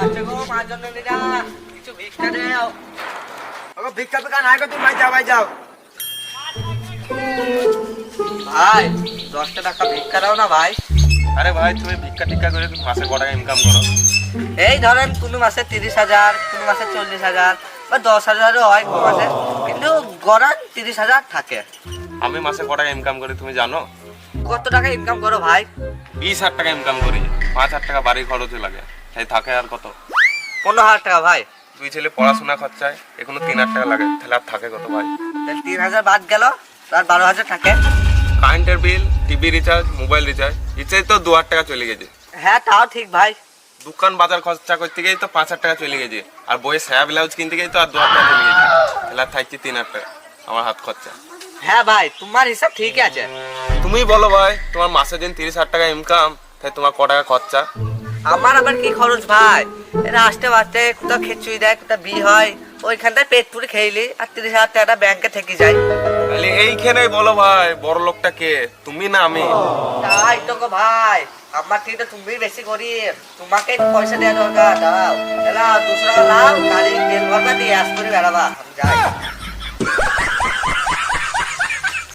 আচ্ছা গো মার জন্য নিরা কিছু ভিক্ষা দাও। ওগো ভিক্ষা পিকা নাই গো, তুমি ভাই যাও। ভাই 10 টাকা ভিক্ষা দাও না ভাই। আরে ভাই তুমি ভিক্ষা টিক্ষা করে তুমি মাসে কত টাকা ইনকাম করো? এই ধরেন কোনো মাসে 30,000, কোনো মাসে 40,000 বা 10,000ও হয় কোনো মাসে, কিন্তু গড়ান 30,000 থাকে। আমি মাসে কত টাকা ইনকাম করি তুমি জানো? কত টাকা ইনকাম করো ভাই? 20,000 টাকা ইনকাম করি। 5,000 টাকা বাড়ি খরচে লাগে, তাই থাকে আর কত? 15,000 টাকা ভাই। দুই ছেলে পড়াশোনা খরচায় এখনো 3,000 টাকা লাগে, তাহলে আর থাকে কত ভাই? তাহলে 3,000 বাদ গেল, আর 12,000 থাকে। কারেন্টের বিল, টিভি রিচার্জ, মোবাইল রিচার্জ, ইত্যাদি তো 2,000 টাকা চলে গেছে। হ্যাঁ তাও ঠিক ভাই। দোকান বাজার খরচা করতে গিয়ে তো 5,000 টাকা চলে গেছে, আর বইয়ের সায়া ব্লাউজ কিনতে গিয়ে তো আর 2,000 টাকা চলে গেছে, তাহলে আর থাকছে 3,000 টাকা আমার হাত খরচা। হ্যাঁ ভাই তোমার হিসাব ঠিকই আছে। তুমি বলো ভাই, তোমার মাসে দিন 30,000 টাকা ইনকাম, তাই তোমার ক টাকা খরচা? আমার আবার কি খরচ ভাই, এরা আসতে বাঁচতে কোথাও খিচুড়ি দেয়, কোথাও বিয়ে হয়, ওইখানটায় পেট পুরি খেইলি, আর 30,000 টাকাটা ব্যাংকে থেকে যায়। তাহলে এইখানেই বলো ভাই, বড় লোকটা কে, তুমি না আমি? তাই তো গো ভাই, আমার থেকে তো তুমি বেশি গরিব, তোমাকে পয়সা দেওয়া দরকার। দাও এলা 200 টাকা লাও, গাড়ি তেল ভরবা দিয়ে আস করে বেড়াবা। আমি যাই।